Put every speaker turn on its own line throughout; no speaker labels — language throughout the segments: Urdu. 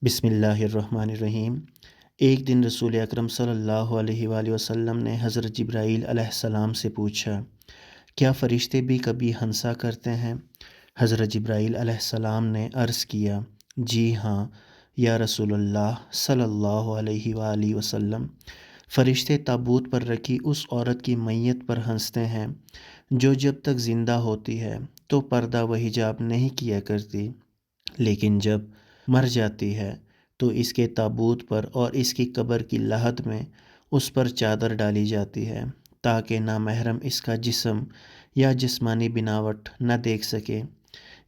بسم اللہ الرحمن الرحیم۔ ایک دن رسول اکرم صلی اللہ علیہ وآلہ وسلم نے حضرت جبرائیل علیہ السلام سے پوچھا، کیا فرشتے بھی کبھی ہنسا کرتے ہیں؟ حضرت جبرائیل علیہ السلام نے عرض کیا، جی ہاں یا رسول اللہ صلی اللہ علیہ وآلہ وسلم، فرشتے تابوت پر رکھی اس عورت کی میت پر ہنستے ہیں جو جب تک زندہ ہوتی ہے تو پردہ و حجاب نہیں کیا کرتی، لیکن جب مر جاتی ہے تو اس کے تابوت پر اور اس کی قبر کی لحد میں اس پر چادر ڈالی جاتی ہے تاکہ نامحرم اس کا جسم یا جسمانی بناوٹ نہ دیکھ سکے۔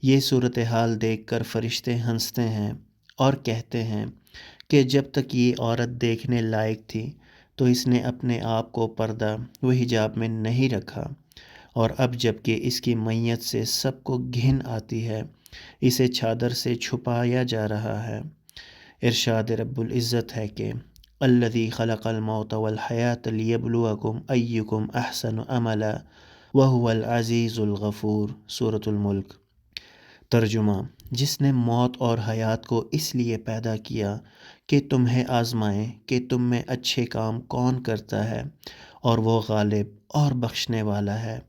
یہ صورتحال دیکھ کر فرشتے ہنستے ہیں اور کہتے ہیں کہ جب تک یہ عورت دیکھنے لائق تھی تو اس نے اپنے آپ کو پردہ و حجاب میں نہیں رکھا، اور اب جب کہ اس کی میت سے سب کو گھن آتی ہے اسے چادر سے چھپایا جا رہا ہے۔ ارشاد رب العزت ہے کہ الذی خلق الموت والحیات لیبلوکم ایکم احسن عملا وہو العزیز الغفور۔ سورۃ الملک۔ ترجمہ: جس نے موت اور حیات کو اس لیے پیدا کیا کہ تمہیں آزمائے کہ تم میں اچھے کام کون کرتا ہے، اور وہ غالب اور بخشنے والا ہے۔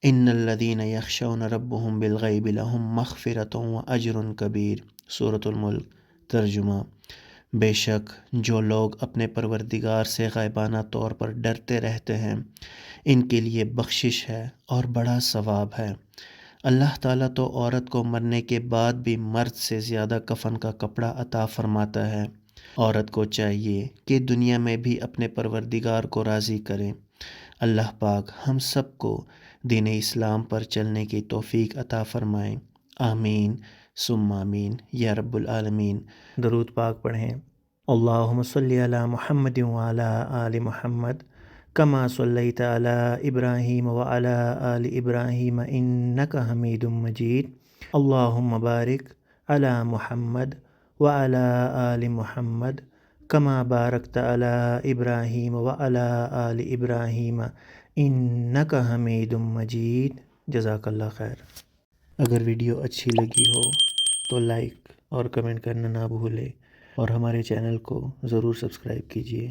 ان الذین یخشون ربهم بالغیب لہم مغفرۃ واجر کبیر۔ سورۃ الملک۔ ترجمہ: بے شک جو لوگ اپنے پروردگار سے غائبانہ طور پر ڈرتے رہتے ہیں ان کے لیے بخشش ہے اور بڑا ثواب ہے۔ اللہ تعالیٰ تو عورت کو مرنے کے بعد بھی مرد سے زیادہ کفن کا کپڑا عطا فرماتا ہے۔ عورت کو چاہیے کہ دنیا میں بھی اپنے پروردگار کو راضی کرے۔ اللہ پاک ہم سب کو دین اسلام پر چلنے کی توفیق عطا فرمائے، آمین ثم آمین یا رب العالمین۔ درود پاک پڑھیں۔ اللہم صلی علی محمد وعلی آل محمد کما صلیت علی ابراہیم وعلی آل ابراہیم انک حمید مجید۔ اللہم بارک علی محمد وعلی آل محمد کما بارکت علی ابراہیم وعلی آل ابراہیم انک حمید مجید۔ جزاک اللہ خیر۔ اگر ویڈیو اچھی لگی ہو تو لائک اور کمنٹ کرنا نہ بھولے، اور ہمارے چینل کو ضرور سبسکرائب کیجیے۔